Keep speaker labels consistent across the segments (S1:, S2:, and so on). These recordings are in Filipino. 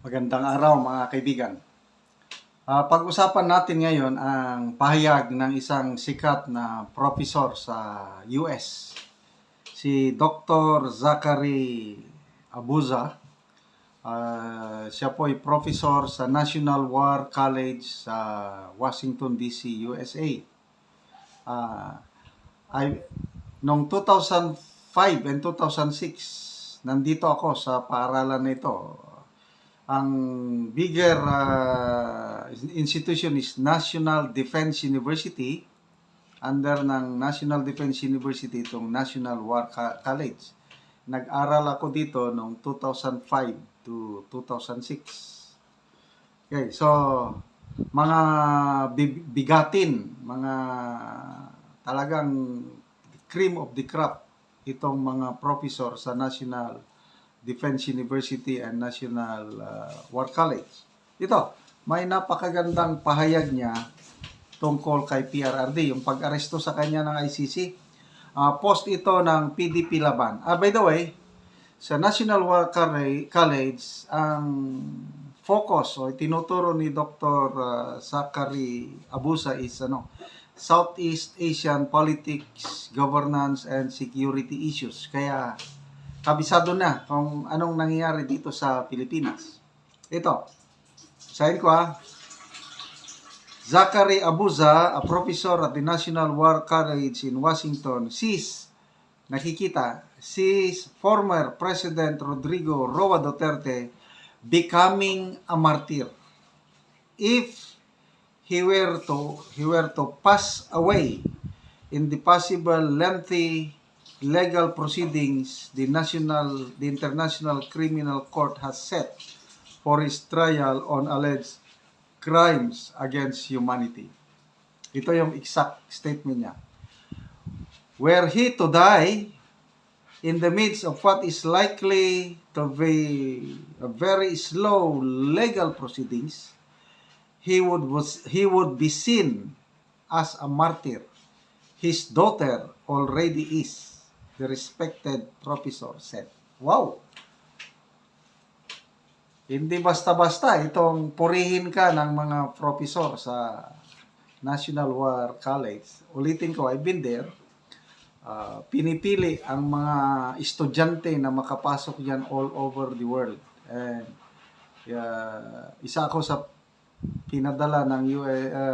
S1: Magandang araw mga kaibigan. Pag-usapan natin ngayon ang pahayag ng isang sikat na profesor sa US, si Dr. Zachary Abuza. Siya po ay professor sa National War College sa Washington DC, USA. Noong 2005 and 2006, nandito ako sa paaralan na ito. Ang bigger institution is National Defense University. Under ng National Defense University itong National War College. Nag-aral ako dito noong 2005 to 2006. Okay, so mga bigatin, mga talagang cream of the crop itong mga professor sa National Defense University and National War College. Ito, may napakagandang pahayag niya tungkol kay PRRD, yung pag-aresto sa kanya ng ICC. Post ito ng PDP Laban. By the way, sa National War College, ang focus o tinuturo ni Dr. Zachary Abuza is Southeast Asian politics, governance, and security issues. Kaya kabisado na kung anong nangyayari dito sa Pilipinas. Ito, sayin ko Zachary Abuza, a professor at the National War College in Washington, sees former President Rodrigo Roa Duterte becoming a martyr. If he were to pass away in the possible lengthy legal proceedings the International Criminal Court has set for his trial on alleged crimes against humanity. Ito yung exact statement niya. Were he to die in the midst of what is likely to be a very slow legal proceedings, he would be seen as a martyr. His daughter already is, the respected professor said. Wow! Hindi basta-basta itong purihin ka ng mga professor sa National War College. Ulitin ko, I've been there. Pinipili ang mga estudyante na makapasok dyan all over the world. And isa ako sa pinadala ng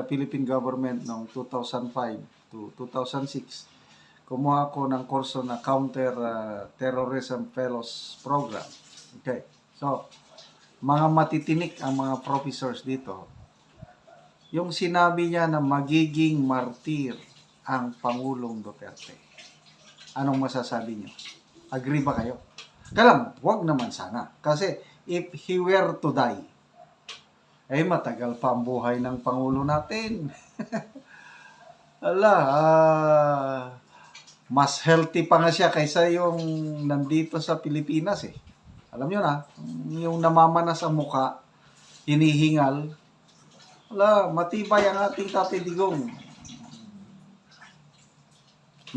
S1: Philippine government noong 2005 to 2006. Kumuha ko ng kurso na Counter-Terrorism Fellows Program. Okay. So, mga matitinik ang mga professors dito. Yung sinabi niya na magiging martir ang Pangulong Duterte. Anong masasabi niyo? Agree ba kayo? Kaya wag naman sana. Kasi if he were to die, matagal pa ang buhay ng Pangulo natin. Mas healthy pa nga siya kaysa yung nandito sa Pilipinas eh. Alam nyo na, yung namamanas ang muka, hinihingal, matibay ang ating Tatay Digong.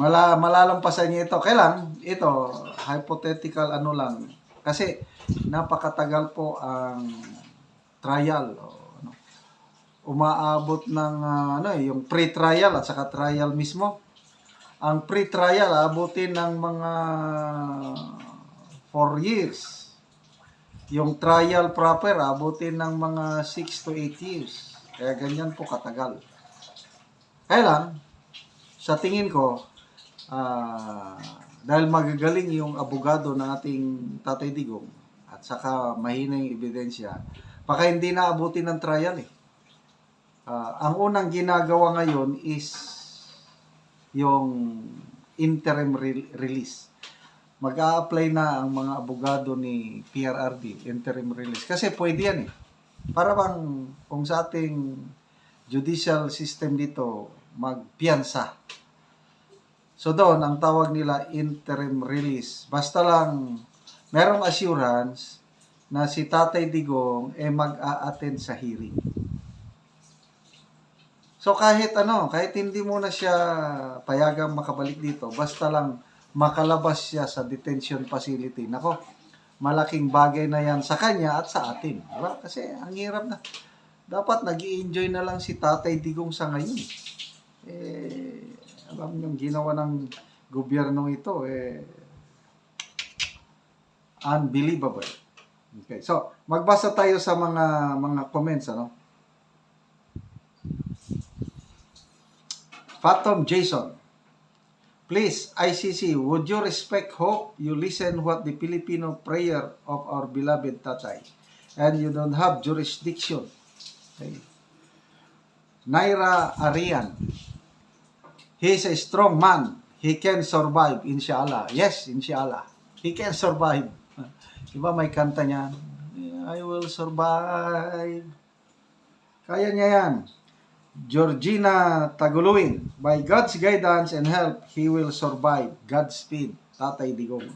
S1: Malalampasan niya ito. Kailan? Ito, hypothetical lang. Kasi napakatagal po ang trial. Umaabot ng yung pre-trial at saka trial mismo. Ang pre-trial, abutin ng mga 4 years. Yung trial proper, abutin ng mga 6 to 8 years. Kaya ganyan po katagal. Kaya lang, sa tingin ko, dahil magagaling yung abogado ng ating Tatay Digong, at saka mahina yung ebidensya, baka hindi na abutin ng trial eh. Ang unang ginagawa ngayon is yung interim release. Mag-a-apply na ang mga abogado ni PRRD, interim release. Kasi pwede yan eh. Para bang kung sa ating judicial system dito, magpiyansa. So doon, ang tawag nila interim release. Basta lang merong assurance na si Tatay Digong mag-a-attend sa hearing. So kahit hindi mo na siya payagang makabalik dito, basta lang makalabas siya sa detention facility. Nako, malaking bagay na yan sa kanya at sa atin. Diba? Kasi ang hirap na. Dapat nag-i-enjoy na lang si Tatay Digong sa ngayon. Alam nyo, ginawa ng gobyernong ito, unbelievable. Okay, so, magbasa tayo sa mga comments, ano? Phantom Jason, please, ICC, would you respect hope? You listen what the Filipino prayer of our beloved Tatay, and you don't have jurisdiction. Okay. Naira Arian, he is a strong man. He can survive, inshallah. Yes, inshallah. He can survive. Diba may kanta niya? I will survive. Kaya niya yan. Georgina Taguluin, by God's guidance and help, he will survive. Godspeed, Tatay Digong.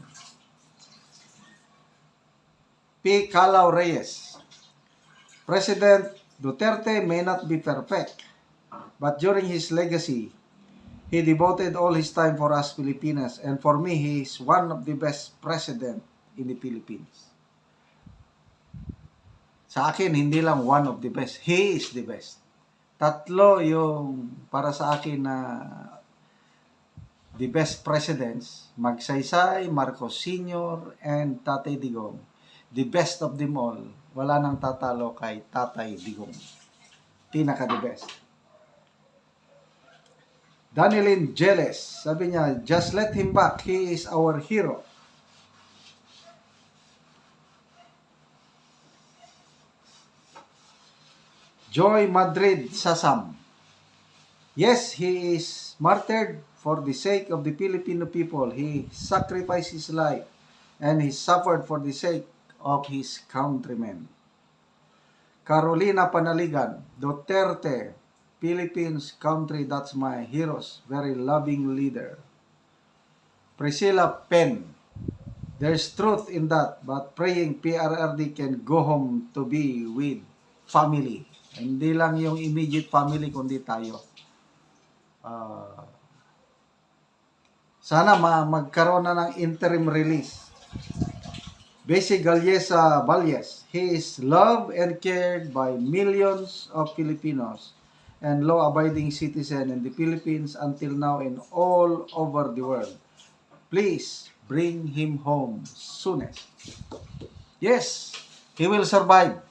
S1: P. Calao Reyes, President Duterte may not be perfect, but during his legacy, he devoted all his time for us Filipinas, and for me, he is one of the best president in the Philippines. Sa akin, hindi lang one of the best, he is the best. Tatlo yung para sa akin na the best presidents, Magsaysay, Marcos Sr., and Tatay Digong. The best of them all, wala nang tatalo kay Tatay Digong. Pinaka the best. Danilyn Jeles, sabi niya, just let him back, he is our hero. Joy Madrid Sasam, yes, he is martyred for the sake of the Filipino people. He sacrificed his life and he suffered for the sake of his countrymen. Carolina Panaligan, Duterte, Philippines country, that's my heroes, very loving leader. Priscilla Pen, there's truth in that, but praying PRRD can go home to be with family. Hindi lang yung immediate family, kundi tayo. Sana magkaroon na ng interim release. Basic Galyesa Valles, he is loved and cared by millions of Filipinos and law-abiding citizens in the Philippines until now and all over the world. Please bring him home soonest. Yes, he will survive.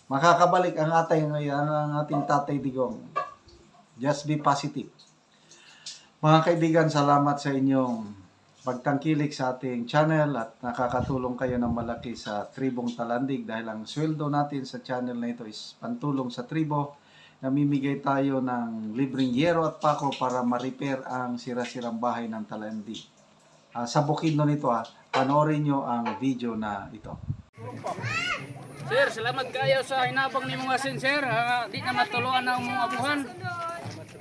S1: Makakabalik ang ating Tatay Digong. Just be positive. Mga kaibigan, salamat sa inyong pagtangkilik sa ating channel at nakakatulong kayo ng malaki sa Tribong Talandig dahil ang sweldo natin sa channel na ito is pantulong sa tribo. Namimigay tayo ng libreng yero at pako para ma-repair ang sira-sirang bahay ng Talandig. Sa Bukidnon nito, panoorin nyo ang video na ito.
S2: Sir, salamat kayo sa hinabang ni mga sir. Di na matuluan ang mga abuhan.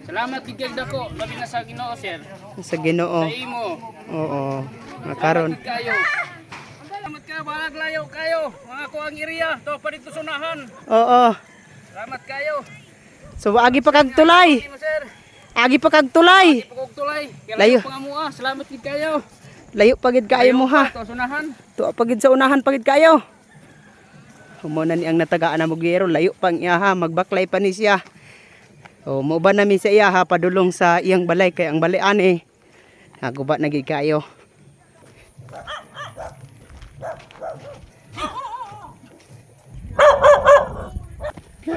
S2: Salamat kay dako, labi na sa Ginoo, sir.
S3: Sa Ginoo.
S2: Sa imo.
S3: Oo. Makaron.
S2: Salamat kayo. Salamat kayo, balag layo kayo. Mga ko ang iriya, to pa dito sunahan.
S3: Oo.
S2: Salamat kayo.
S3: So agi pa kag tulay.
S2: Sir.
S3: Agi pa kag tulay.
S2: Pagog tulay.
S3: Layo.
S2: Pangamua. Salamat kay kayo.
S3: Layo pagid kaayo mo ha.
S2: To sunahan.
S3: To pagid sa unahan pagid kayo. Humuna ni ang natagaan na mugero, layo pang iya ha, magbaklay pa ni siya. O mauban namin sa iya ha, padulong sa iyang balay, kay ang balayan naguba na gid kayo.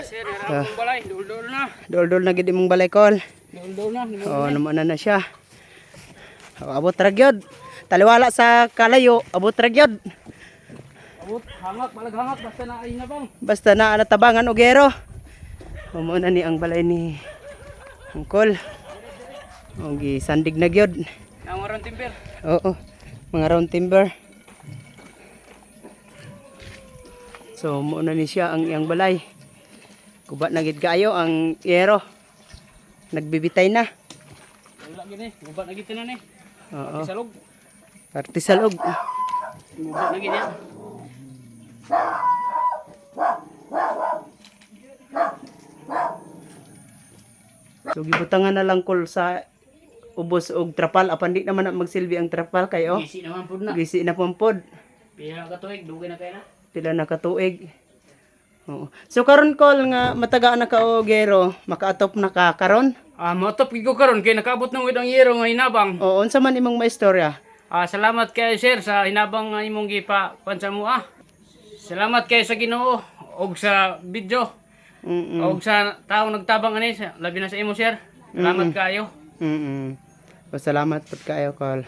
S2: Sir, harapong balay, dul-dul na.
S3: Dol-dol na gid imong balay kol.
S2: Dul-dul na.
S3: O naman na siya. O, abot ragyod. Taliwala sa kalayo, abot ragyod.
S2: Abot, hangat, balag hangat, basta na ay na bang.
S3: Basta na natabangan ugero. Humuna ni ang balay ni Angkol. O gisandig na gyud.
S2: Ang round timber.
S3: Oo, mga round timber. So muna ni siya ang iyang balay. Kuba na gid kaayo ang iyero. Nagbibitay na.
S2: Wala gid gubat na gid na ni.
S3: Oo.
S2: Salog.
S3: Parti salog.
S2: Gubat na gid ya.
S3: So gibutangan na lang kol sa ubos og trapal apan di naman na magsilbi ang trapal kayo.
S2: Gisi naman po na.
S3: Gisi na pumpod.
S2: Pila ka tuig, dugay na kayo na.
S3: Pila na katuig. Oo. So karon kol nga matagaan na ka o gero, makaatop na ka karon.
S2: Matop ko karon kay nakaabot ng widang yero nga hinabang.
S3: Oo, unsa man imong maistorya?
S2: Salamat kayo sir sa hinabang nga imong gipa pansa mo Salamat kayo sa Ginoo og sa video. Og sa taong nagtabang ani, labi na sa imo sir. Salamat kayo.
S3: O, salamat po kayo, Col.